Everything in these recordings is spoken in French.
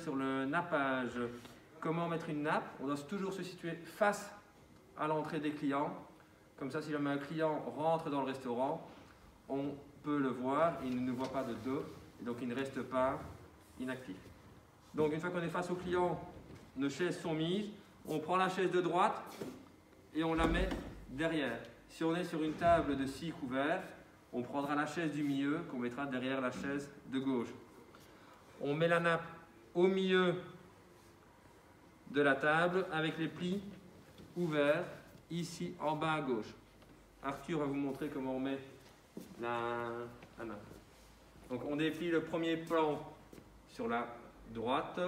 sur le nappage. Comment mettre une nappe? On doit toujours se situer face à l'entrée des clients. Comme ça, si jamais un client rentre dans le restaurant, on peut le voir, il ne nous voit pas de dos, et donc il ne reste pas inactif. Donc une fois qu'on est face au client, nos chaises sont mises, on prend la chaise de droite et on la met derrière. Si on est sur une table de 6 couverts, on prendra la chaise du milieu qu'on mettra derrière la chaise de gauche. On met la nappe au milieu de la table avec les plis ouverts ici en bas à gauche. Arthur va vous montrer comment on met la nappe. Donc on déplie le premier pan sur la droite.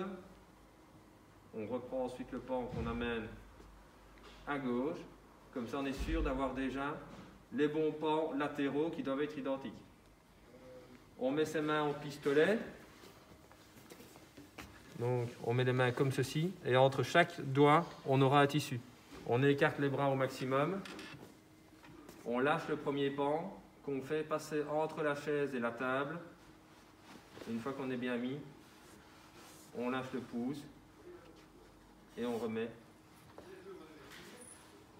On reprend ensuite le pan qu'on amène à gauche. Comme ça on est sûr d'avoir déjà les bons pans latéraux qui doivent être identiques. On met ses mains en pistolet. Donc on met les mains comme ceci et entre chaque doigt on aura un tissu. On écarte les bras au maximum. On lâche le premier pan qu'on fait passer entre la chaise et la table. Une fois qu'on est bien mis, on lâche le pouce et on remet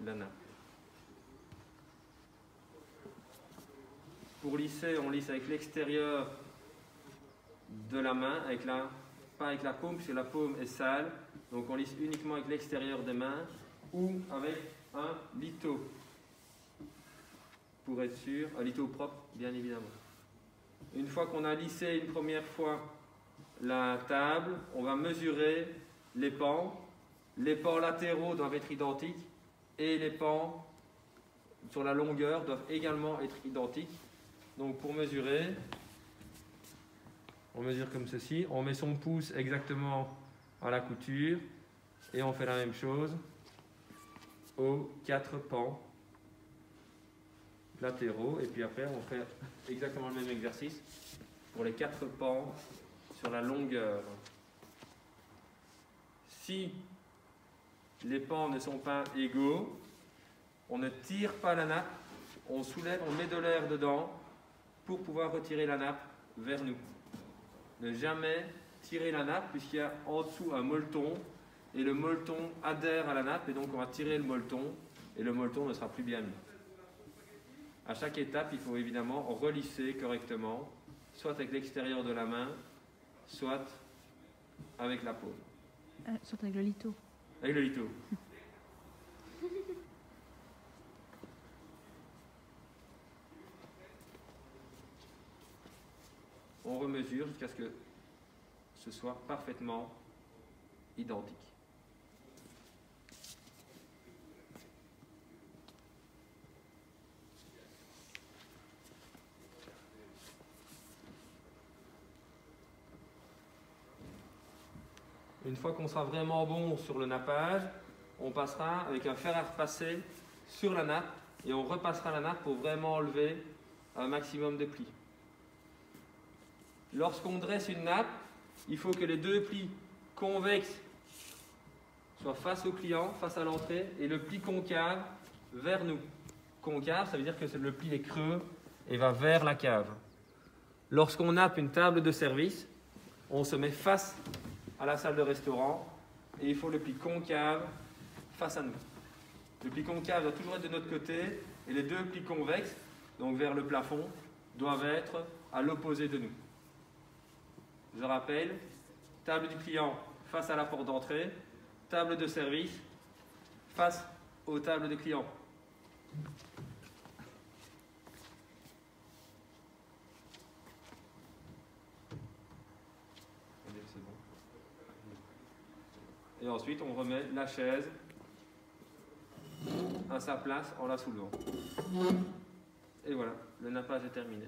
la nappe. Pour lisser, on lisse avec l'extérieur de la main, pas avec la paume, puisque la paume est sale. Donc on lisse uniquement avec l'extérieur des mains ou avec un lito. Pour être sûr, un lito propre, bien évidemment. Une fois qu'on a lissé une première fois la table, on va mesurer les pans. Les pans latéraux doivent être identiques et les pans sur la longueur doivent également être identiques. Donc pour mesurer, on mesure comme ceci. On met son pouce exactement à la couture et on fait la même chose aux 4 pans latéraux. Et puis après, on fait exactement le même exercice pour les 4 pans sur la longueur. Si les pans ne sont pas égaux, on ne tire pas la nappe, on soulève, on met de l'air dedans pour pouvoir retirer la nappe vers nous. Ne jamais tirer la nappe puisqu'il y a en dessous un molleton et le molleton adhère à la nappe et donc on va tirer le molleton et le molleton ne sera plus bien mis. À chaque étape, il faut évidemment relisser correctement, soit avec l'extérieur de la main, soit avec la paume. Soit avec le lito. Avec le lito. On remesure jusqu'à ce que ce soit parfaitement identique. Une fois qu'on sera vraiment bon sur le nappage, on passera avec un fer à repasser sur la nappe et on repassera la nappe pour vraiment enlever un maximum de plis. Lorsqu'on dresse une nappe, il faut que les 2 plis convexes soient face au client, face à l'entrée, et le pli concave vers nous. Concave, ça veut dire que le pli est creux et va vers la cave. Lorsqu'on nappe une table de service, on se met face à la salle de restaurant et il faut le pli concave face à nous. Le pli concave doit toujours être de notre côté et les 2 plis convexes, donc vers le plafond, doivent être à l'opposé de nous. Je rappelle, table du client face à la porte d'entrée, table de service face aux tables des clients. Et ensuite, on remet la chaise à sa place en la soulevant. Et voilà, le nappage est terminé.